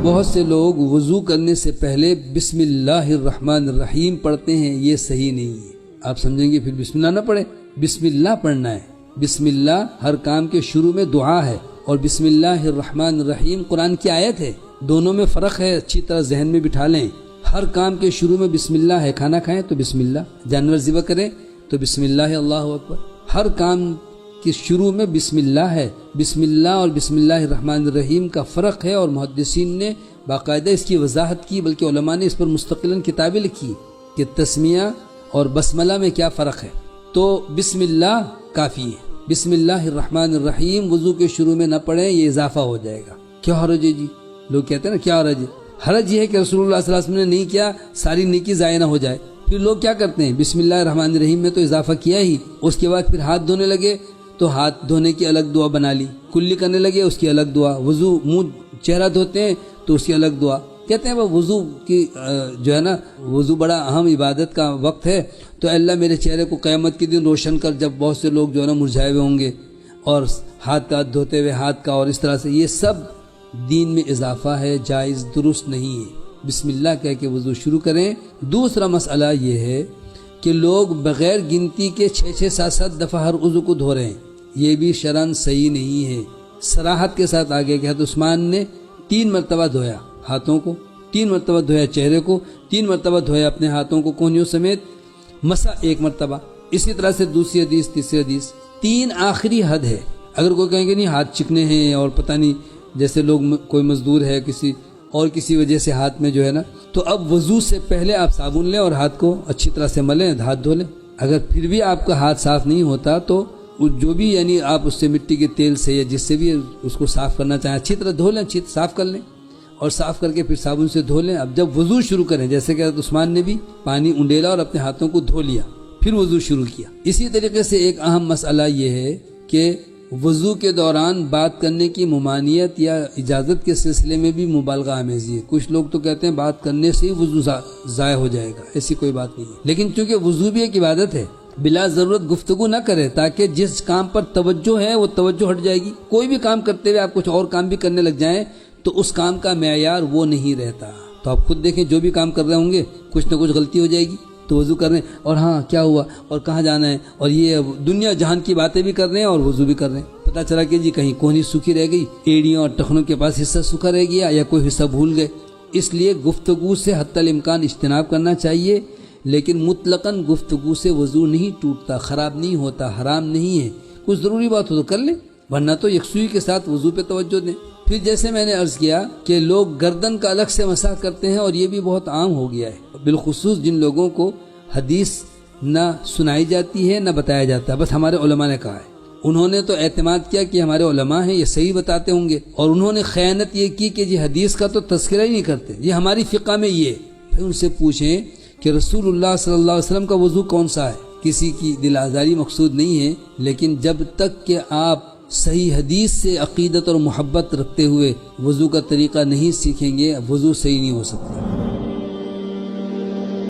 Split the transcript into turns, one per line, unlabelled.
بہت سے لوگ وضو کرنے سے پہلے بسم اللہ الرحمن الرحیم پڑھتے ہیں، یہ صحیح نہیں ہے۔ آپ سمجھیں گے پھر بسم اللہ نہ پڑھیں، بسم اللہ پڑھنا ہے۔ بسم اللہ ہر کام کے شروع میں دعا ہے، اور بسم اللہ الرحمن الرحیم قرآن کی آیت ہے، دونوں میں فرق ہے، اچھی طرح ذہن میں بٹھا لیں۔ ہر کام کے شروع میں بسم اللہ ہے، کھانا کھائیں تو بسم اللہ، جانور ذبح کریں تو بسم اللہ، اللہ اکبر۔ ہر کام کے شروع میں بسم اللہ ہے۔ بسم اللہ اور بسم اللہ الرحمن الرحیم کا فرق ہے، اور محدثین نے باقاعدہ اس کی وضاحت کی، بلکہ علماء نے اس پر مستقلاً کتابیں لکھی کہ تسمیہ اور بسملہ میں کیا فرق ہے۔ تو بسم اللہ کافی ہے، بسم اللہ الرحمن الرحیم وضو کے شروع میں نہ پڑھیں، یہ اضافہ ہو جائے گا۔ کیا حرج ہے جی؟ لوگ کہتے ہیں نا کیا حرج ہے؟ حرج یہ ہے کہ رسول اللہ صلی اللہ علیہ وسلم نے نہیں کیا، ساری نیکی ضائع نہ ہو جائے۔ پھر لوگ کیا کرتے ہیں، بسم اللہ الرحمن الرحیم میں تو اضافہ کیا ہی، اس کے بعد پھر ہاتھ دھونے لگے تو ہاتھ دھونے کی الگ دعا بنا لی، کلی کرنے لگے اس کی الگ دعا، وضو منہ چہرہ دھوتے ہیں تو اس کی الگ دعا۔ کہتے ہیں وہ وضو کی جو ہے نا، وضو بڑا اہم عبادت کا وقت ہے، تو اللہ میرے چہرے کو قیامت کے دن روشن کر، جب بہت سے لوگ جو ہے نا مرجھائے ہوئے ہوں گے، اور ہاتھ کا دھوتے ہوئے ہاتھ کا، اور اس طرح سے یہ سب دین میں اضافہ ہے، جائز درست نہیں ہے۔ بسم اللہ کہہ کے وضو شروع کریں۔ دوسرا مسئلہ یہ ہے کہ لوگ بغیر گنتی کے 6 7 7 دفعہ ہر عضو کو دھو رہے ہیں، یہ بھی شرعاً صحیح نہیں ہے۔ صراحت کے ساتھ آگے کہ حضرت عثمان نے 3 مرتبہ دھویا ہاتھوں کو، 3 مرتبہ دھویا چہرے کو، 3 مرتبہ دھویا اپنے ہاتھوں کو کونیوں سمیت، مسح 1 مرتبہ۔ اسی طرح سے دوسری حدیث، تیسری حدیث، 3 آخری حد ہے۔ اگر کوئی کہیں گے نہیں ہاتھ چکنے ہیں اور پتہ نہیں، جیسے لوگ کوئی مزدور ہے کسی وجہ سے ہاتھ میں جو ہے نا، تو اب وضو سے پہلے آپ صابن لیں اور ہاتھ کو اچھی طرح سے ملیں، ہاتھ دھو لیں۔ اگر پھر بھی آپ کا ہاتھ صاف نہیں ہوتا تو جو بھی یعنی آپ اس سے مٹی کے تیل سے یا جس سے بھی اس کو صاف کرنا چاہیں اچھی طرح دھو لیں، اچھی طرح صاف کر لیں، اور صاف کر کے پھر صابن سے دھو لیں۔ اب جب وضو شروع کریں، جیسے کہ حضرت عثمان نے بھی پانی انڈیلا اور اپنے ہاتھوں کو دھو لیا، پھر وضو شروع کیا۔ اسی طریقے سے ایک اہم مسئلہ یہ ہے کہ وضو کے دوران بات کرنے کی ممانعت یا اجازت کے سلسلے میں بھی مبالغہ آمیزی ہے۔ کچھ لوگ تو کہتے ہیں بات کرنے سے ہی وضو ضائع ہو جائے گا، ایسی کوئی بات نہیں ہے۔ لیکن چونکہ وضو بھی ایک عبادت ہے، بلا ضرورت گفتگو نہ کرے، تاکہ جس کام پر توجہ ہے وہ توجہ ہٹ جائے گی۔ کوئی بھی کام کرتے ہوئے آپ کچھ اور کام بھی کرنے لگ جائیں تو اس کام کا معیار وہ نہیں رہتا۔ تو آپ خود دیکھیں، جو بھی کام کر رہے ہوں گے کچھ نہ کچھ غلطی ہو جائے گی، تو وضو کر رہے ہیں اور ہاں کیا ہوا اور کہاں جانا ہے، اور یہ دنیا جہان کی باتیں بھی کر رہے ہیں اور وضو بھی کر رہے ہیں۔ پتہ چلا کہ جی کہیں کونی سوکھی رہ گئی، ایڑیوں اور ٹخنوں کے پاس حصہ سوکھا رہ گیا، یا کوئی حصہ بھول گئے۔ اس لیے گفتگو سے حتی الامکان اجتناب کرنا چاہیے، لیکن مطلقاً گفتگو سے وضو نہیں ٹوٹتا، خراب نہیں ہوتا، حرام نہیں ہے۔ کچھ ضروری بات ہو تو کر لیں، ورنہ تو یکسوئی کے ساتھ وضو پہ توجہ دیں۔ پھر جیسے میں نے عرض کیا کہ لوگ گردن کا الگ سے مسح کرتے ہیں، اور یہ بھی بہت عام ہو گیا ہے، بالخصوص جن لوگوں کو حدیث نہ سنائی جاتی ہے نہ بتایا جاتا ہے، بس ہمارے علماء نے کہا ہے۔ انہوں نے تو اعتماد کیا کہ ہمارے علماء ہیں، یہ صحیح بتاتے ہوں گے، اور انہوں نے خیانت یہ کی کہ جی حدیث کا تو تذکرہ ہی نہیں کرتے، یہ ہماری فقہ میں یہ۔ پھر ان سے پوچھیں کہ رسول اللہ صلی اللہ علیہ وسلم کا وضو کون سا ہے؟ کسی کی دل آزاری مقصود نہیں ہے، لیکن جب تک کہ آپ صحیح حدیث سے عقیدت اور محبت رکھتے ہوئے وضو کا طریقہ نہیں سیکھیں گے، وضو صحیح نہیں ہو سکتا۔